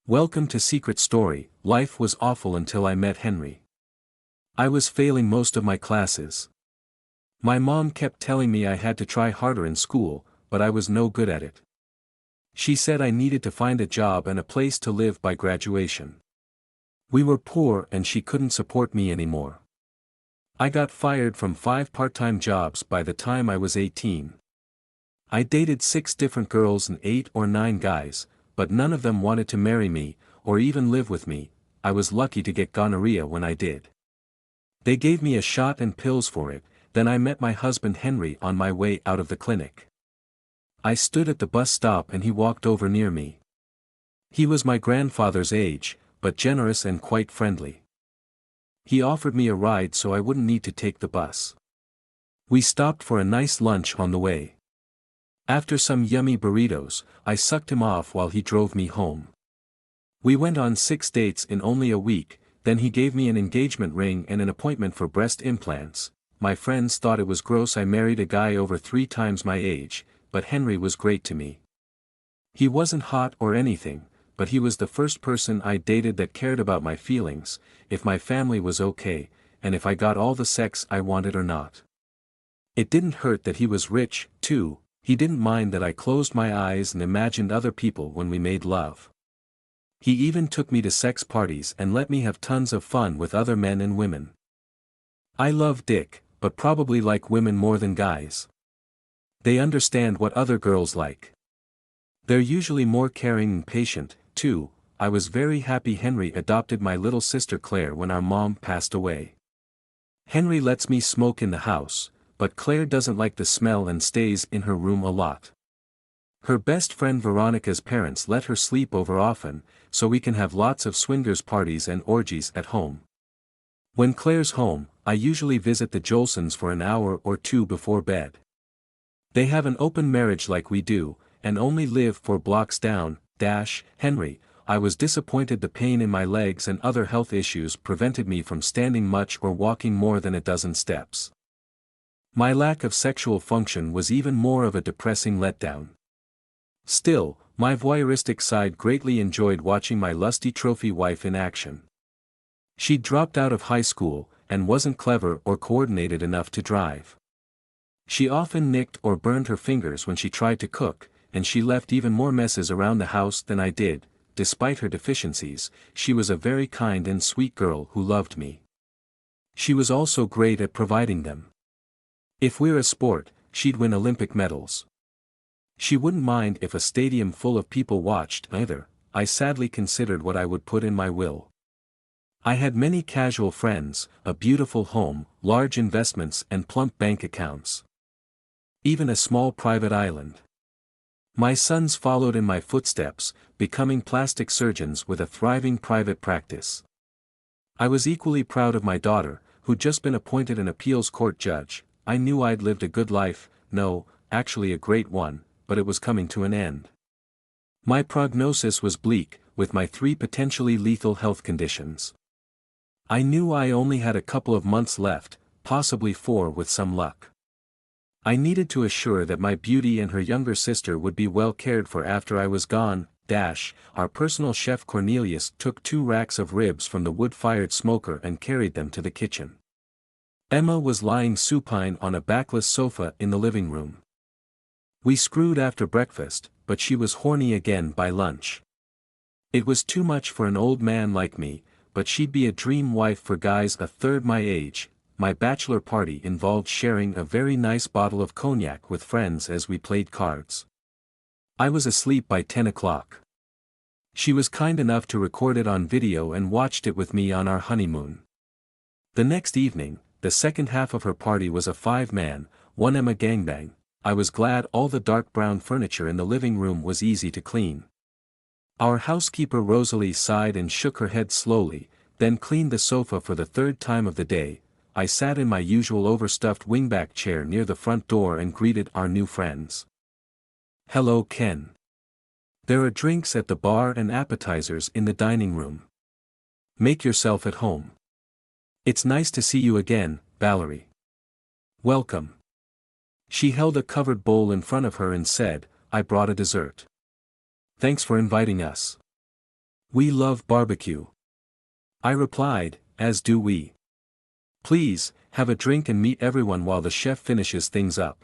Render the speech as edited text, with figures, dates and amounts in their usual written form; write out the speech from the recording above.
Welcome to Secret Story. Life was awful until I met Henry. I was failing most of my classes. My mom kept telling me I had to try harder in school, but I was no good at it. She said I needed to find a job and a place to live by graduation. We were poor and she couldn't support me anymore. I got fired from 5 part-time jobs by the time I was 18. I dated 6 different girls and 8 or 9 guys, but none of them wanted to marry me, or even live with me. I was lucky to get gonorrhea when I did. They gave me a shot and pills for it, then I met my husband Henry on my way out of the clinic. I stood at the bus stop and he walked over near me. He was my grandfather's age, but generous and quite friendly. He offered me a ride so I wouldn't need to take the bus. We stopped for a nice lunch on the way. After some yummy burritos, I sucked him off while he drove me home. We went on 6 dates in only a week, then he gave me an engagement ring and an appointment for breast implants. My friends thought it was gross I married a guy over 3 times my age, but Henry was great to me. He wasn't hot or anything, but he was the first person I dated that cared about my feelings, if my family was okay, and if I got all the sex I wanted or not. It didn't hurt that he was rich, too. He didn't mind that I closed my eyes and imagined other people when we made love. He even took me to sex parties and let me have tons of fun with other men and women. I love dick, but probably like women more than guys. They understand what other girls like. They're usually more caring and patient, too. I was very happy Henry adopted my little sister Claire when our mom passed away. Henry lets me smoke in the house, but Claire doesn't like the smell and stays in her room a lot. Her best friend Veronica's parents let her sleep over often, so we can have lots of swingers parties and orgies at home. When Claire's home, I usually visit the Jolsons for an hour or 2 before bed. They have an open marriage like we do, and only live 4 blocks down. Henry, I was disappointed the pain in my legs and other health issues prevented me from standing much or walking more than a dozen steps. My lack of sexual function was even more of a depressing letdown. Still, my voyeuristic side greatly enjoyed watching my lusty trophy wife in action. She dropped out of high school, and wasn't clever or coordinated enough to drive. She often nicked or burned her fingers when she tried to cook, and she left even more messes around the house than I did. Despite her deficiencies, she was a very kind and sweet girl who loved me. She was also great at providing them. If we're a sport, she'd win Olympic medals. She wouldn't mind if a stadium full of people watched either. I sadly considered what I would put in my will. I had many casual friends, a beautiful home, large investments and plump bank accounts. Even a small private island. My sons followed in my footsteps, becoming plastic surgeons with a thriving private practice. I was equally proud of my daughter, who'd just been appointed an appeals court judge. I knew I'd lived a good life, no, actually a great one, but it was coming to an end. My prognosis was bleak, with my 3 potentially lethal health conditions. I knew I only had a couple of months left, possibly 4 with some luck. I needed to assure that my beauty and her younger sister would be well cared for after I was gone. Our personal chef Cornelius took 2 racks of ribs from the wood-fired smoker and carried them to the kitchen. Emma was lying supine on a backless sofa in the living room. We screwed after breakfast, but she was horny again by lunch. It was too much for an old man like me, but she'd be a dream wife for guys a third my age. My bachelor party involved sharing a very nice bottle of cognac with friends as we played cards. I was asleep by 10 o'clock. She was kind enough to record it on video and watched it with me on our honeymoon. The next evening, the second half of her party was a 5-man, 1 Emma gangbang. I was glad all the dark brown furniture in the living room was easy to clean. Our housekeeper Rosalie sighed and shook her head slowly, then cleaned the sofa for the 3rd time of the day. I sat in my usual overstuffed wingback chair near the front door and greeted our new friends. "Hello Ken. There are drinks at the bar and appetizers in the dining room. Make yourself at home. It's nice to see you again, Valerie. Welcome." She held a covered bowl in front of her and said, "I brought a dessert. Thanks for inviting us." We love barbecue. I replied, as do we. Please, have a drink and meet everyone while the chef finishes things up.